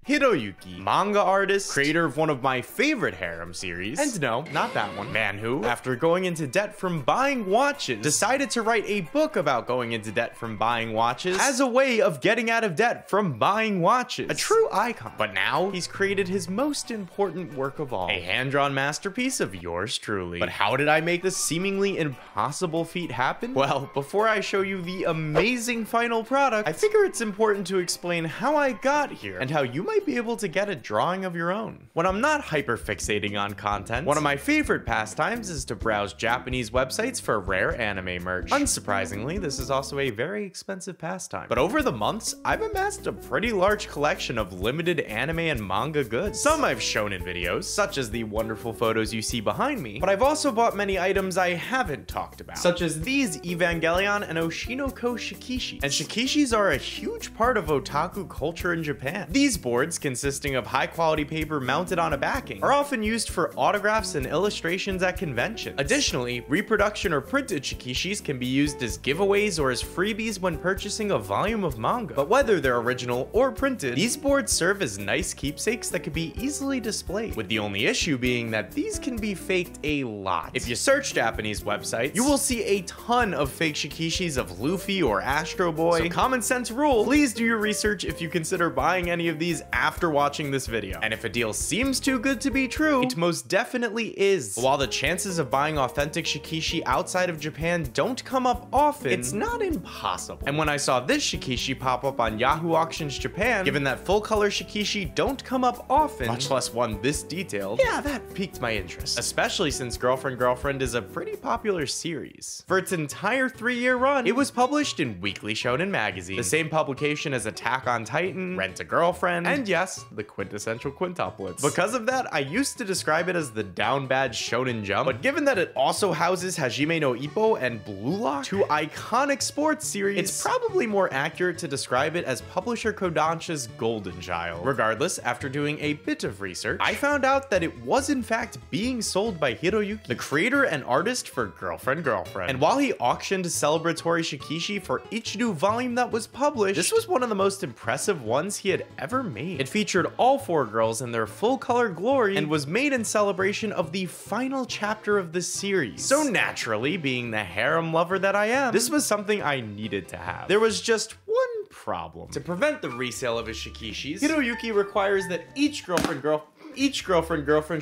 Hiroyuki, manga artist, creator of one of my favorite harem series, and no, not that one, man who, after going into debt from buying watches, decided to write a book about going into debt from buying watches as a way of getting out of debt from buying watches. A true icon. But now, he's created his most important work of all, a hand-drawn masterpiece of yours truly. But how did I make this seemingly impossible feat happen? Well, before I show you the amazing final product, I figure it's important to explain how I got here and how you might be able to get a drawing of your own. When I'm not hyper-fixating on content, one of my favorite pastimes is to browse Japanese websites for rare anime merch. Unsurprisingly, this is also a very expensive pastime. But over the months, I've amassed a pretty large collection of limited anime and manga goods. Some I've shown in videos, such as the wonderful photos you see behind me, but I've also bought many items I haven't talked about, such as these Evangelion and Oshinoko Shikishis. And Shikishis are a huge part of otaku culture in Japan. These boards, consisting of high-quality paper mounted on a backing, are often used for autographs and illustrations at conventions. Additionally, reproduction or printed shikishis can be used as giveaways or as freebies when purchasing a volume of manga. But whether they're original or printed, these boards serve as nice keepsakes that could be easily displayed, with the only issue being that these can be faked a lot. If you search Japanese websites, you will see a ton of fake shikishis of Luffy or Astro Boy. So common sense rule, please do your research if you consider buying any of these after watching this video. And if a deal seems too good to be true, it most definitely is. But while the chances of buying authentic shikishi outside of Japan don't come up often, it's not impossible. And when I saw this shikishi pop up on Yahoo Auctions Japan, given that full color shikishi don't come up often, much less one this detailed, yeah, that piqued my interest. Especially since Girlfriend Girlfriend is a pretty popular series. For its entire 3-year run, it was published in Weekly Shonen Magazine, the same publication as Attack on Titan, Rent a Girlfriend, and yes, the quintessential quintuplets. Because of that, I used to describe it as the down bad Shonen Jump, but given that it also houses Hajime no Ippo and Blue Lock, two iconic sports series, it's probably more accurate to describe it as publisher Kodansha's Golden Child. Regardless, after doing a bit of research, I found out that it was in fact being sold by Hiroyuki, the creator and artist for Girlfriend Girlfriend. And while he auctioned celebratory shikishi for each new volume that was published, this was one of the most impressive ones he had ever made. It featured all 4 girls in their full color glory and was made in celebration of the final chapter of the series. So naturally, being the harem lover that I am, this was something I needed to have. There was just one problem. To prevent the resale of his shikishis, Hiroyuki requires that each girlfriend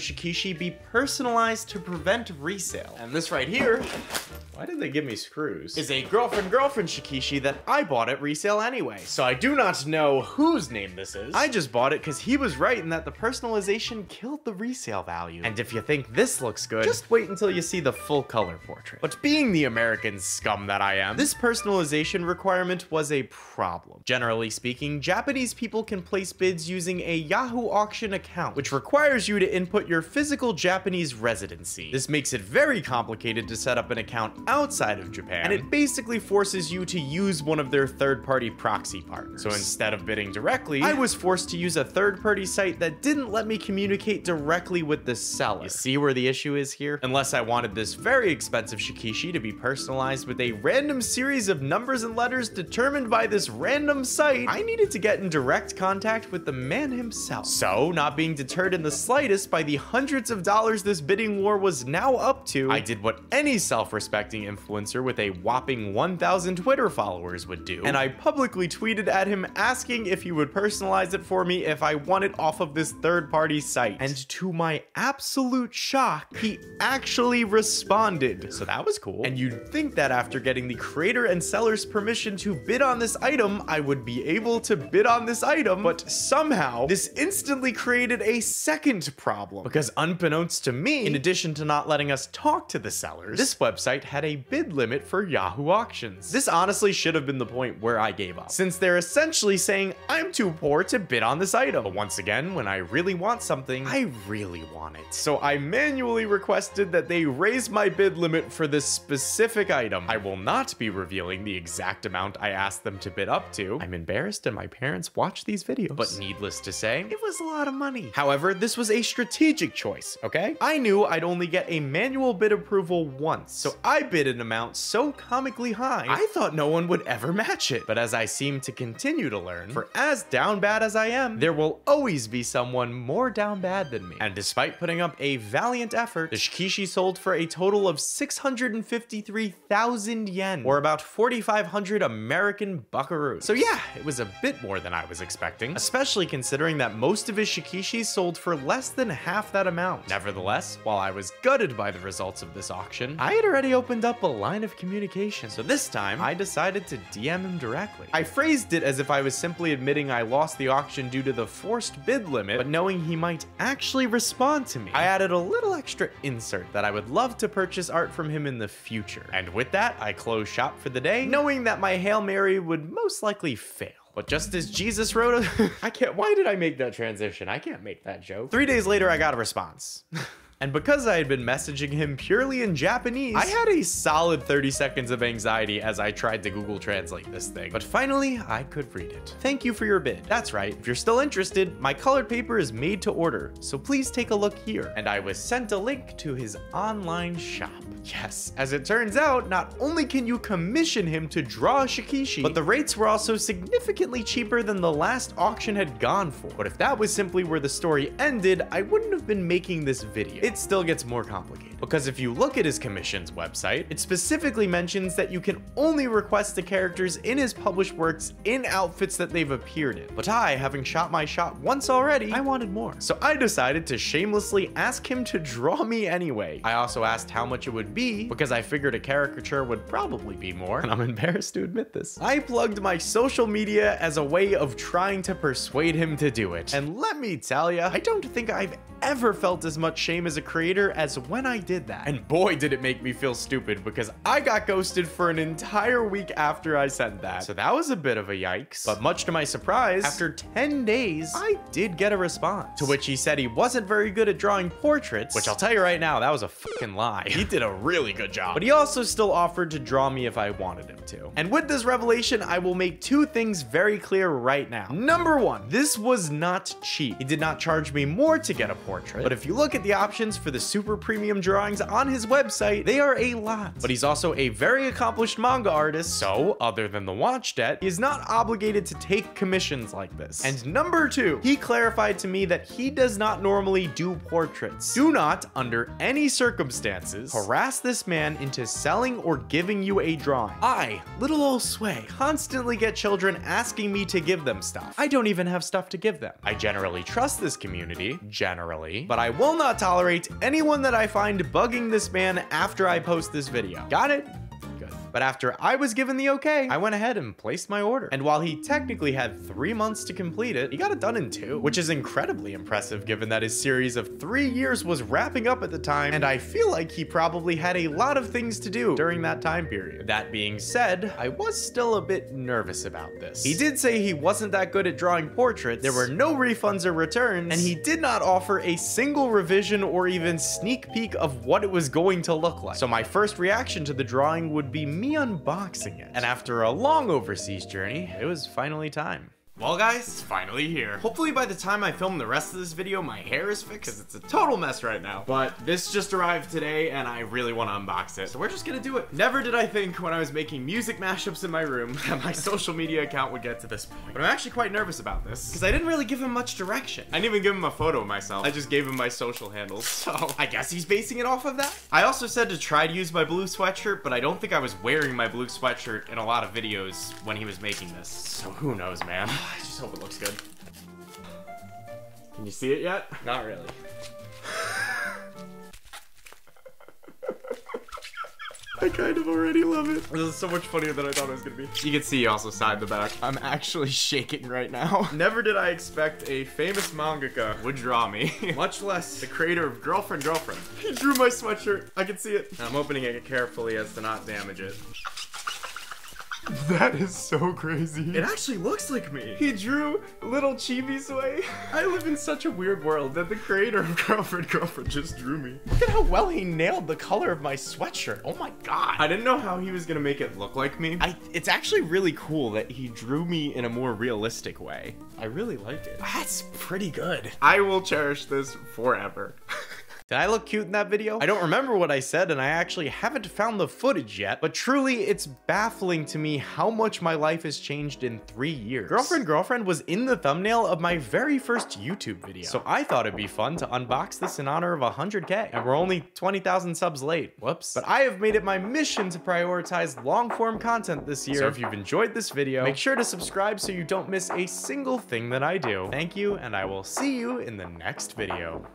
shikishi be personalized to prevent resale. And this right here, why did they give me screws, is a girlfriend shikishi that I bought at resale anyway. So I do not know whose name this is. I just bought it because he was right in that the personalization killed the resale value. And if you think this looks good, just wait until you see the full color portrait. But being the American scum that I am, this personalization requirement was a problem. Generally speaking, Japanese people can place bids using a Yahoo auction account, which requires you to input your physical Japanese residency. This makes it very complicated to set up an account outside of Japan, and it basically forces you to use one of their third-party proxy partners. So instead of bidding directly, I was forced to use a third-party site that didn't let me communicate directly with the seller. You see where the issue is here? Unless I wanted this very expensive shikishi to be personalized with a random series of numbers and letters determined by this random site, I needed to get in direct contact with the man himself. So, not being deterred in the slightest by the hundreds of dollars this bidding war was now up to, I did what any self-respecting influencer with a whopping 1,000 Twitter followers would do, and I publicly tweeted at him asking if he would personalize it for me if I want it off of this third-party site. And to my absolute shock, he actually responded. So that was cool. And you'd think that after getting the creator and seller's permission to bid on this item, I would be able to bid on this item, but somehow this instantly created a second problem, because unbeknownst to me, in addition to not letting us talk to the sellers, this website had a bid limit for Yahoo Auctions. This honestly should have been the point where I gave up, since they're essentially saying I'm too poor to bid on this item. But once again, when I really want something, I really want it. So I manually requested that they raise my bid limit for this specific item. I will not be revealing the exact amount I asked them to bid up to. I'm embarrassed and my parents watch these videos, but needless to say, it was a lot of money. However, However, this was a strategic choice, okay? I knew I'd only get a manual bid approval once, so I bid an amount so comically high, I thought no one would ever match it. But as I seem to continue to learn, for as down bad as I am, there will always be someone more down bad than me. And despite putting up a valiant effort, the Shikishi sold for a total of 653,000 yen, or about 4,500 American buckaroos. So yeah, it was a bit more than I was expecting, especially considering that most of his Shikishis sold for less than half that amount. Nevertheless, while I was gutted by the results of this auction, I had already opened up a line of communication. So this time, I decided to DM him directly. I phrased it as if I was simply admitting I lost the auction due to the forced bid limit, but knowing he might actually respond to me, I added a little extra insert that I would love to purchase art from him in the future. And with that, I closed shop for the day, knowing that my Hail Mary would most likely fail. But just as Jesus wrote why did I make that transition? I can't make that joke. 3 days later, I got a response. And because I had been messaging him purely in Japanese, I had a solid 30 seconds of anxiety as I tried to Google Translate this thing. But finally, I could read it. Thank you for your bid. That's right. If you're still interested, my colored paper is made to order, so please take a look here. And I was sent a link to his online shop. Yes, as it turns out, not only can you commission him to draw a Shikishi, but the rates were also significantly cheaper than the last auction had gone for. But if that was simply where the story ended, I wouldn't have been making this video. It still gets more complicated, because if you look at his commissions website, it specifically mentions that you can only request the characters in his published works in outfits that they've appeared in. But I, having shot my shot once already, I wanted more. So I decided to shamelessly ask him to draw me anyway. I also asked how much it would be, because I figured a caricature would probably be more, and I'm embarrassed to admit this. I plugged my social media as a way of trying to persuade him to do it. And let me tell ya, I don't think I've ever felt as much shame as a creator as when I did that. And boy, did it make me feel stupid, because I got ghosted for an entire week after I sent that. So that was a bit of a yikes. But much to my surprise, after 10 days, I did get a response, to which he said he wasn't very good at drawing portraits, which I'll tell you right now, that was a fucking lie. He did a really good job. But he also still offered to draw me if I wanted him to. And with this revelation, I will make two things very clear right now. Number one, this was not cheap. He did not charge me more to get a portrait, but if you look at the options for the super premium drawings on his website, they are a lot. But he's also a very accomplished manga artist, so other than the watch debt, he is not obligated to take commissions like this. And number two, he clarified to me that he does not normally do portraits. Do not, under any circumstances, harass this man into selling or giving you a drawing. I, little old Sway, constantly get children asking me to give them stuff. I don't even have stuff to give them. I generally trust this community, but I will not tolerate anyone that I find bugging this man after I post this video. Got it? Good. But after I was given the okay, I went ahead and placed my order. And while he technically had 3 months to complete it, he got it done in 2, which is incredibly impressive given that his series of 3 years was wrapping up at the time, and I feel like he probably had a lot of things to do during that time period. That being said, I was still a bit nervous about this. He did say he wasn't that good at drawing portraits, there were no refunds or returns, and he did not offer a single revision or even sneak peek of what it was going to look like. So my first reaction to the drawing would be me unboxing it. And after a long overseas journey, it was finally time. Well guys, it's finally here. Hopefully by the time I film the rest of this video, my hair is fixed, because it's a total mess right now. But this just arrived today, and I really want to unbox it. So we're just gonna do it. Never did I think when I was making music mashups in my room that my social media account would get to this point. But I'm actually quite nervous about this, because I didn't really give him much direction. I didn't even give him a photo of myself. I just gave him my social handles. So I guess he's basing it off of that. I also said to try to use my blue sweatshirt, but I don't think I was wearing my blue sweatshirt in a lot of videos when he was making this. So who knows, man. I just hope it looks good. Can you see it yet? Not really. I kind of already love it. This is so much funnier than I thought it was gonna be. You can see also side the back. I'm actually shaking right now. Never did I expect a famous mangaka would draw me, much less the creator of Girlfriend. He drew my sweatshirt. I can see it. And I'm opening it carefully as to not damage it. That is so crazy. It actually looks like me. He drew little Chibi Sway. I live in such a weird world that the creator of Girlfriend just drew me. Look at how well he nailed the color of my sweatshirt. Oh my god. I didn't know how he was gonna make it look like me. It's actually really cool that he drew me in a more realistic way. I really like it. That's pretty good. I will cherish this forever. Did I look cute in that video? I don't remember what I said, and I actually haven't found the footage yet, but truly it's baffling to me how much my life has changed in 3 years. Girlfriend was in the thumbnail of my very first YouTube video, so I thought it'd be fun to unbox this in honor of 100K, and we're only 20,000 subs late. Whoops. But I have made it my mission to prioritize long-form content this year, so if you've enjoyed this video, make sure to subscribe so you don't miss a single thing that I do. Thank you, and I will see you in the next video.